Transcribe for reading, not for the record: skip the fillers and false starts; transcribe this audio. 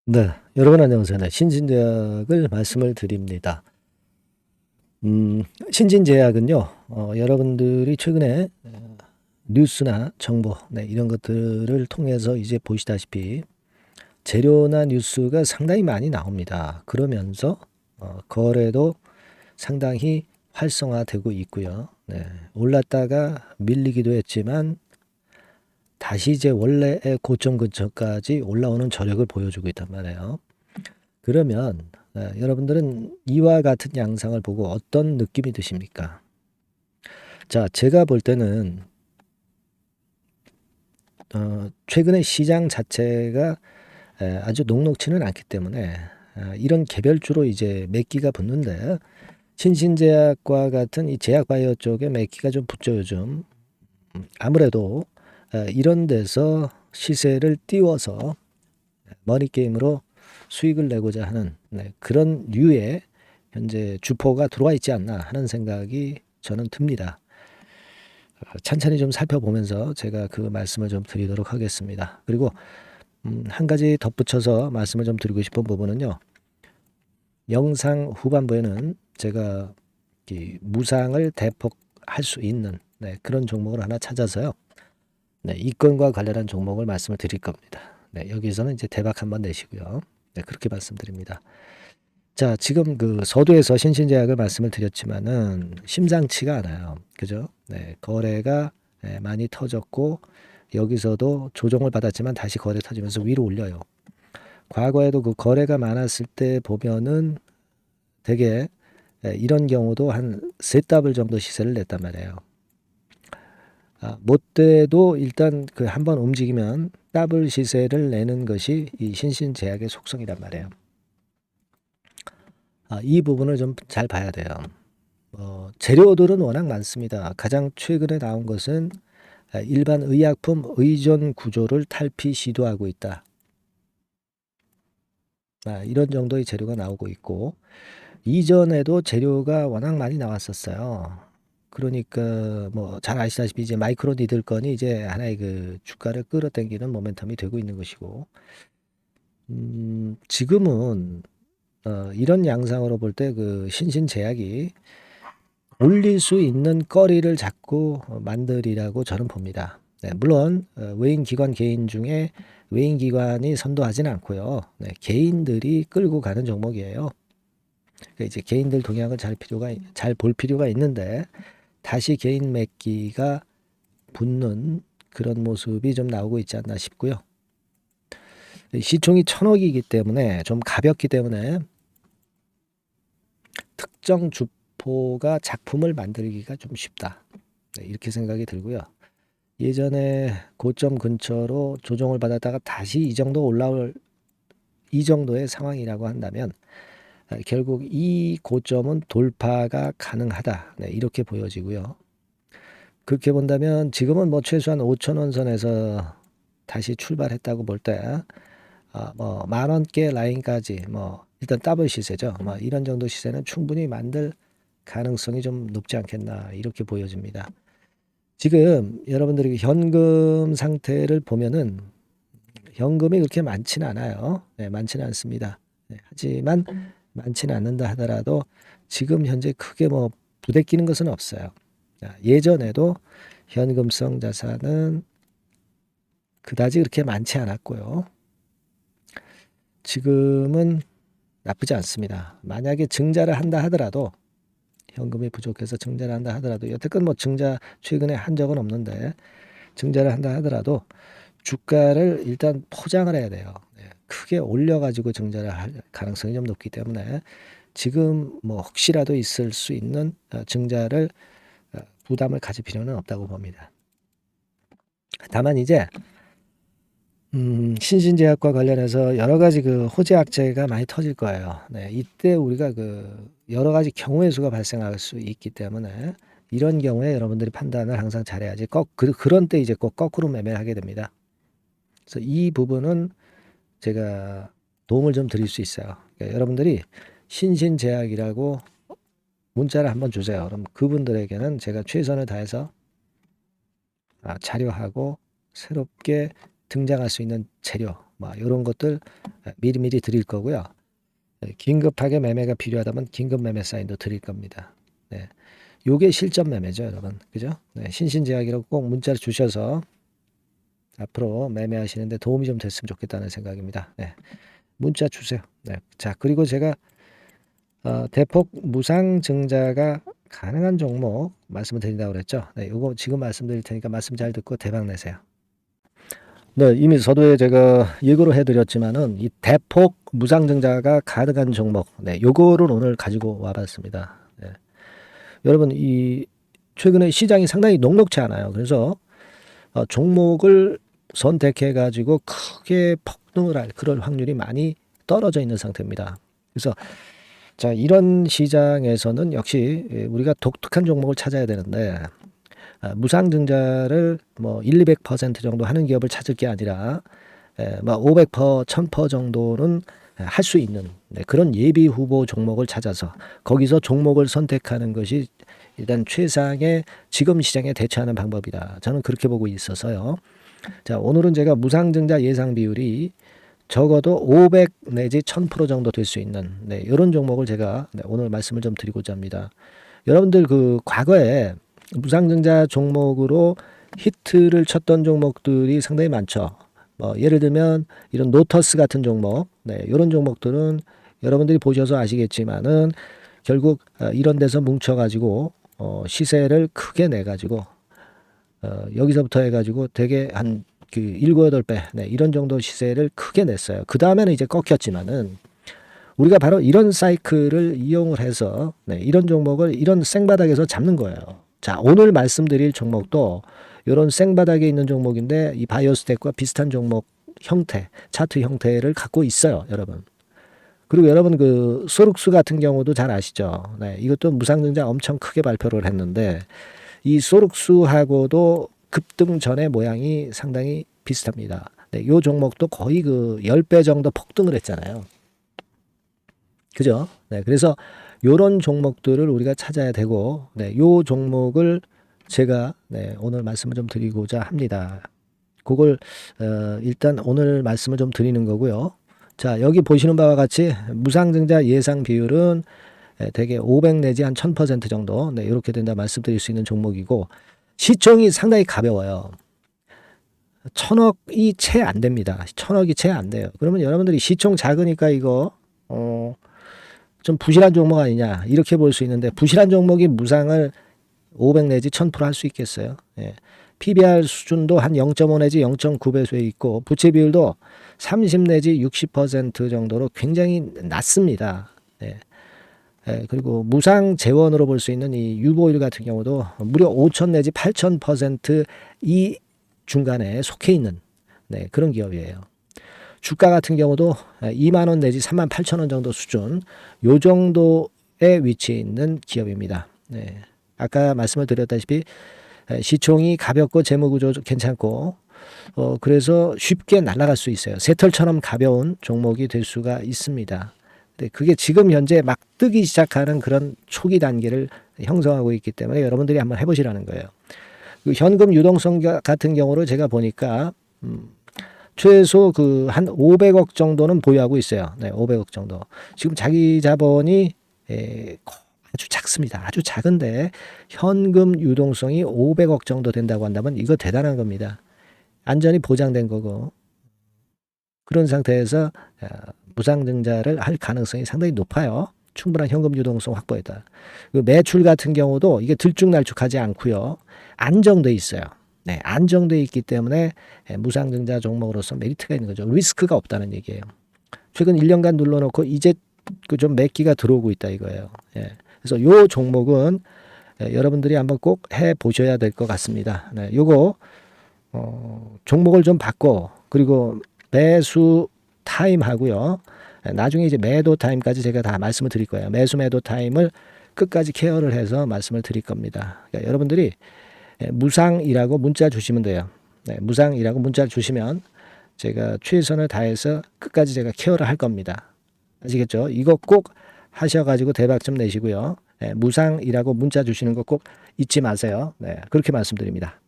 네, 여러분 안녕하세요. 네, 신진제약을 말씀을 드립니다. 신진제약은요, 여러분들이 최근에 뉴스나 정보, 네, 이런 것들을 통해서 이제 보시다시피 재료나 뉴스가 상당히 많이 나옵니다. 그러면서 거래도 상당히 활성화되고 있고요. 네, 올랐다가 밀리기도 했지만 다시 이제 원래의 고점 근처까지 올라오는 저력을 보여주고 있단 말이에요. 그러면 여러분들은 이와 같은 양상을 보고 어떤 느낌이 드십니까? 자, 제가 볼 때는 최근에 시장 자체가 아주 녹록치는 않기 때문에 이런 개별주로 이제 매기가 붙는데 신신제약과 같은 이 제약바이오 쪽에 매기가 좀 붙죠 요즘. 아무래도 이런 데서 시세를 띄워서 머니게임으로 수익을 내고자 하는 그런 류의 현재 주포가 들어와 있지 않나 하는 생각이 저는 듭니다. 찬찬히 좀 살펴보면서 제가 그 말씀을 좀 드리도록 하겠습니다. 그리고 한 가지 덧붙여서 말씀을 좀 드리고 싶은 부분은요. 영상 후반부에는 제가 이 무상을 대폭할 수 있는 그런 종목을 하나 찾아서요. 이건과 관련한 종목을 말씀을 드릴 겁니다. 여기서는 이제 대박 한번 내시고요. 그렇게 말씀드립니다. 자, 지금 그 서두에서 신신제약을 말씀을 드렸지만은 심상치가 않아요. 그죠? 거래가 많이 터졌고 여기서도 조정을 받았지만 다시 거래 터지면서 위로 올려요. 과거에도 그 거래가 많았을 때 보면은 되게 이런 경우도 한 세 더블 정도 시세를 냈단 말이에요. 못 돼도 일단 그 한번 움직이면 더블 시세를 내는 것이 이 신신제약의 속성이란 말이에요. 이 부분을 좀 잘 봐야 돼요. 재료들은 워낙 많습니다. 가장 최근에 나온 것은 일반 의약품 의존 구조를 탈피 시도하고 있다. 이런 정도의 재료가 나오고 있고 이전에도 재료가 워낙 많이 나왔었어요. 그러니까 뭐 잘 아시다시피 이제 마이크로 니들 건이 이제 하나의 그 주가를 끌어당기는 모멘텀이 되고 있는 것이고 지금은 이런 양상으로 볼 때 그 신신제약이 올릴 수 있는 거리를 자꾸 만들이라고 저는 봅니다. 물론 외인기관 개인 중에 외인기관이 선도하지는 않고요. 개인들이 끌고 가는 종목이에요. 그러니까 이제 개인들 동향을 잘 볼 필요가 있는데 다시 개인 매기가 붙는 그런 모습이 좀 나오고 있지 않나 싶고요. 시총이 1,000억이기 때문에 좀 가볍기 때문에 특정 주포가 작품을 만들기가 좀 쉽다. 이렇게 생각이 들고요. 예전에 고점 근처로 조정을 받았다가 다시 이 정도 올라올 이 정도의 상황이라고 한다면 결국 이 고점은 돌파가 가능하다. 이렇게 보여지고요. 그렇게 본다면 지금은 뭐 최소한 5,000원 선에서 다시 출발했다고 볼 때, 뭐 10,000원대 라인까지 뭐 일단 더블 시세죠. 뭐 이런 정도 시세는 충분히 만들 가능성이 좀 높지 않겠나 이렇게 보여집니다. 지금 여러분들이 현금 상태를 보면은 현금이 그렇게 많지는 않아요. 많지는 않습니다. 하지만 많지는 않는다 하더라도 지금 현재 크게 뭐 부대끼는 것은 없어요. 예전에도 현금성 자산은 그다지 그렇게 많지 않았고요. 지금은 나쁘지 않습니다. 만약에 증자를 한다 하더라도 현금이 부족해서 증자를 한다 하더라도 여태껏 뭐 증자 최근에 한 적은 없는데 증자를 한다 하더라도 주가를 일단 포장을 해야 돼요. 크게 올려가지고 증자를 할 가능성이 좀 높기 때문에 지금 뭐 혹시라도 있을 수 있는 증자를 부담을 가질 필요는 없다고 봅니다. 다만 이제 신신제약과 관련해서 여러 가지 그 호재 악재가 많이 터질 거예요. 이때 우리가 그 여러 가지 경우의 수가 발생할 수 있기 때문에 이런 경우에 여러분들이 판단을 항상 잘해야지. 그런 때 이제 꼭 거꾸로 매매를 하게 됩니다. 그래서 이 부분은 제가 도움을 좀 드릴 수 있어요. 그러니까 여러분들이 신신제약이라고 문자를 한번 주세요. 그럼 그분들에게는 제가 최선을 다해서 자료하고 새롭게 등장할 수 있는 재료 뭐 이런 것들 미리미리 드릴 거고요. 긴급하게 매매가 필요하다면 긴급 매매 사인도 드릴 겁니다. 네. 요게 실전 매매죠, 여러분. 그죠? 네. 신신제약이라고 꼭 문자를 주셔서 앞으로 매매하시는데 도움이 좀 됐으면 좋겠다는 생각입니다. 네. 문자 주세요. 네. 자, 그리고 제가 대폭 무상증자가 가능한 종목 말씀을 드린다고 그랬죠. 네, 요거 지금 말씀드릴 테니까 말씀 잘 듣고 대박 내세요. 네, 이미 서두에 제가 예고를 해드렸지만은 이 대폭 무상증자가 가능한 종목, 네, 요거를 오늘 가지고 와봤습니다. 네. 여러분, 이 최근에 시장이 상당히 녹록치 않아요. 그래서 종목을 선택해 가지고 크게 폭등을 할 그럴 확률이 많이 떨어져 있는 상태입니다. 그래서 자, 이런 시장에서는 역시 우리가 독특한 종목을 찾아야 되는데 무상증자를 뭐 200% 정도 하는 기업을 찾을 게 아니라 뭐 500%, 1000% 정도는 할 수 있는 그런 예비 후보 종목을 찾아서 거기서 종목을 선택하는 것이 일단 최상의 지금 시장에 대처하는 방법이다. 저는 그렇게 보고 있어서요. 자, 오늘은 제가 무상증자 예상 비율이 적어도 500 내지 1000% 정도 될 수 있는 이런 종목을 제가 오늘 말씀을 좀 드리고자 합니다. 여러분들 그 과거에 무상증자 종목으로 히트를 쳤던 종목들이 상당히 많죠. 뭐 예를 들면 이런 노터스 같은 종목, 이런 종목들은 여러분들이 보셔서 아시겠지만은 결국 이런 데서 뭉쳐가지고 시세를 크게 내가지고 여기서부터 해가지고 되게 한 그 7, 8배 이런 정도 시세를 크게 냈어요. 그 다음에는 이제 꺾였지만은 우리가 바로 이런 사이클을 이용을 해서 이런 종목을 이런 생바닥에서 잡는 거예요. 자, 오늘 말씀드릴 종목도 이런 생바닥에 있는 종목인데 이 바이오스텍과 비슷한 종목 형태, 차트 형태를 갖고 있어요, 여러분. 그리고 여러분 그 소룩스 같은 경우도 잘 아시죠? 네, 이것도 무상증자 엄청 크게 발표를 했는데 이 소룩스하고도 급등 전의 모양이 상당히 비슷합니다. 네, 이 종목도 거의 그 10배 정도 폭등을 했잖아요. 그죠? 네, 그래서 요런 종목들을 우리가 찾아야 되고, 요 종목을 제가 오늘 말씀을 좀 드리고자 합니다. 그걸 일단 오늘 말씀을 좀 드리는 거고요. 자, 여기 보시는 바와 같이 무상증자 예상 비율은 대개 500 내지 한 1000% 정도 이렇게 된다 말씀드릴 수 있는 종목이고 시총이 상당히 가벼워요. 1000억이 채 안 됩니다. 1000억이 채 안 돼요. 그러면 여러분들이 시총 작으니까 이거 좀 부실한 종목 아니냐 이렇게 볼 수 있는데 부실한 종목이 무상을 500 내지 1000%할 수 있겠어요. 예. PBR 수준도 한 0.5 내지 0.9배수에 있고 부채 비율도 30 내지 60% 정도로 굉장히 낮습니다. 예. 예, 그리고 무상 재원으로 볼 수 있는 이 유보율 같은 경우도 무려 5000 내지 8000% 이 중간에 속해 있는 그런 기업이에요. 주가 같은 경우도 2만 원 내지 3만 8천 원 정도 수준 요 정도에 위치해 있는 기업입니다. 네. 아까 말씀을 드렸다시피 시총이 가볍고 재무구조 괜찮고 그래서 쉽게 날아갈 수 있어요. 새털처럼 가벼운 종목이 될 수가 있습니다. 네, 그게 지금 현재 막 뜨기 시작하는 그런 초기 단계를 형성하고 있기 때문에 여러분들이 한번 해보시라는 거예요. 그 현금 유동성 같은 경우를 제가 보니까 최소 그 한 500억 정도는 보유하고 있어요. 네, 500억 정도. 지금 자기 자본이 아주 작습니다. 아주 작은데 현금 유동성이 500억 정도 된다고 한다면 이거 대단한 겁니다. 안전이 보장된 거고 그런 상태에서 무상증자를 할 가능성이 상당히 높아요. 충분한 현금 유동성 확보했다. 매출 같은 경우도 이게 들쭉날쭉하지 않고요. 안정돼 있어요. 네, 안정돼 있기 때문에 무상증자 종목으로서 메리트가 있는 거죠. 리스크가 없다는 얘기예요. 최근 1년간 눌러놓고 이제 그 좀 매기가 들어오고 있다 이거예요. 예. 그래서 요 종목은 여러분들이 한번 꼭 해보셔야 될 것 같습니다. 네, 요거 종목을 좀 바꿔 그리고 매수 타임 하고요. 나중에 이제 매도 타임까지 제가 다 말씀을 드릴 거예요. 매수 매도 타임을 끝까지 케어를 해서 말씀을 드릴 겁니다. 그러니까 여러분들이 무상이라고 문자 주시면 돼요. 네, 무상이라고 문자를 주시면 제가 최선을 다해서 끝까지 제가 케어를 할 겁니다. 아시겠죠? 이거 꼭 하셔가지고 대박 좀 내시고요. 네, 무상이라고 문자 주시는 거 꼭 잊지 마세요. 네, 그렇게 말씀드립니다.